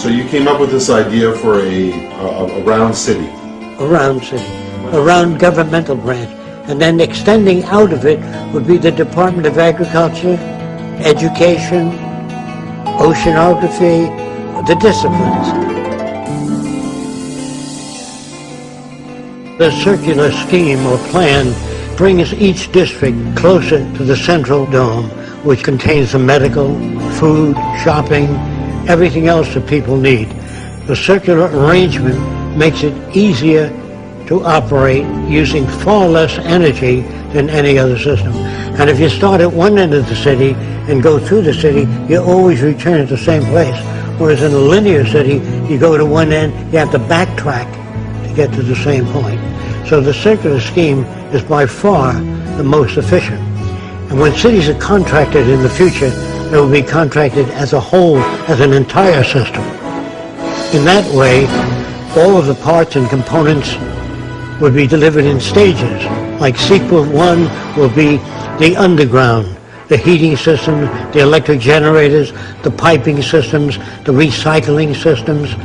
So you came up with this idea for a round city. A round city, a round governmental branch. And then extending out of it would be the Department of Agriculture, Education, Oceanography, the disciplines. The circular scheme or plan brings each district closer to the central dome, which contains the medical, food, shopping, everything else that people need. The circular arrangement makes it easier to operate using far less energy than any other system. And if you start at one end of the city and go through the city, you always return to the same place. Whereas in a linear city, you go to one end, you have to backtrack to get to the same point. So the circular scheme is by far the most efficient. And when cities are contracted in the future, they will be contracted as a whole, as an entire system. In that way, all of the parts and components would be delivered in stages. Like sequence 1 will be the underground, the heating systems, the electric generators, the piping systems, the recycling systems.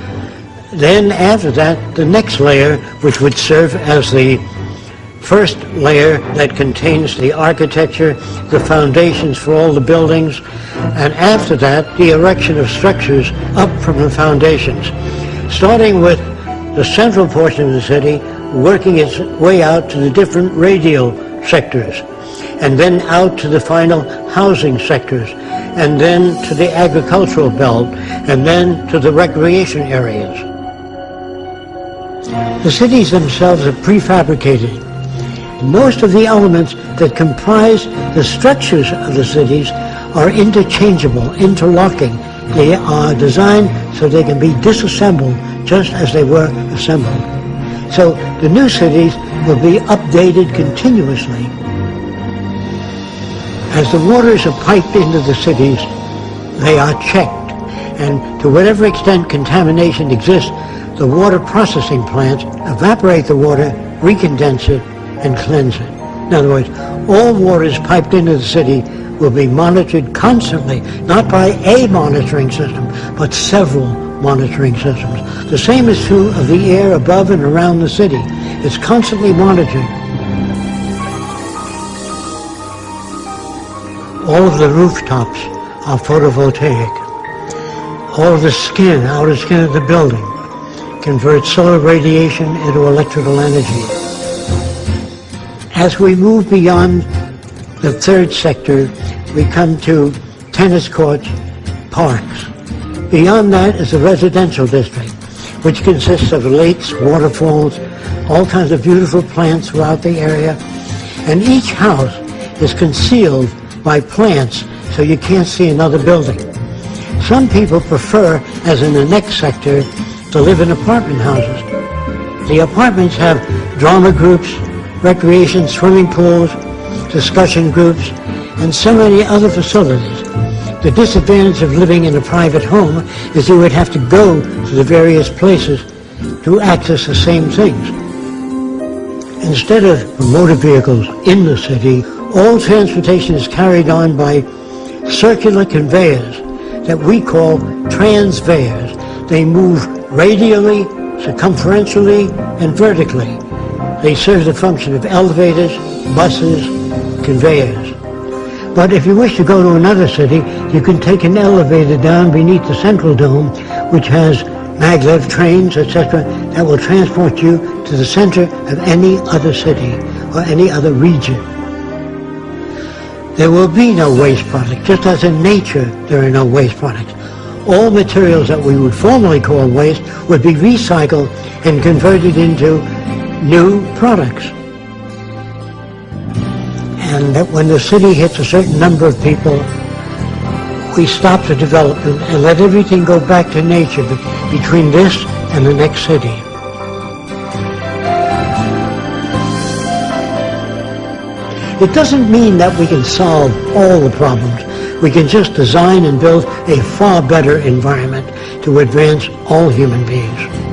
Then after that, the next layer, which would serve as the first layer that contains the architecture, the foundations for all the buildings, and after that, the erection of structures up from the foundations, starting with the central portion of the city, working its way out to the different radial sectors, and then out to the final housing sectors, and then to the agricultural belt, and then to the recreation areas. The cities themselves are prefabricated. Most of the elements that comprise the structures of the cities are interchangeable, interlocking. They are designed so they can be disassembled just as they were assembled. So the new cities will be updated continuously. As the waters are piped into the cities, they are checked. And to whatever extent contamination exists, the water processing plants evaporate the water, recondense it, and cleanse it. In other words, all waters piped into the city will be monitored constantly, not by a monitoring system, but several monitoring systems. The same is true of the air above and around the city. It's constantly monitored. All of the rooftops are photovoltaic. All of the outer skin of the building converts solar radiation into electrical energy. As we move beyond the third sector, we come to tennis courts, parks. Beyond that is the residential district, which consists of lakes, waterfalls, all kinds of beautiful plants throughout the area. And each house is concealed by plants so you can't see another building. Some people prefer, as in the next sector, to live in apartment houses. The apartments have drama groups, recreation swimming pools, discussion groups, and so many other facilities. The disadvantage of living in a private home is you would have to go to the various places to access the same things. Instead of motor vehicles in the city, all transportation is carried on by circular conveyors that we call transveyors. They move radially, circumferentially, and vertically. They serve the function of elevators, buses, conveyors. But if you wish to go to another city, you can take an elevator down beneath the central dome, which has maglev trains, etc., that will transport you to the center of any other city or any other region. There will be no waste products, just as in nature there are no waste products. All materials that we would formerly call waste would be recycled and converted into new products. And that when the city hits a certain number of people, we stop the development and let everything go back to nature between this and the next city. It doesn't mean that we can solve all the problems. We can just design and build a far better environment to advance all human beings.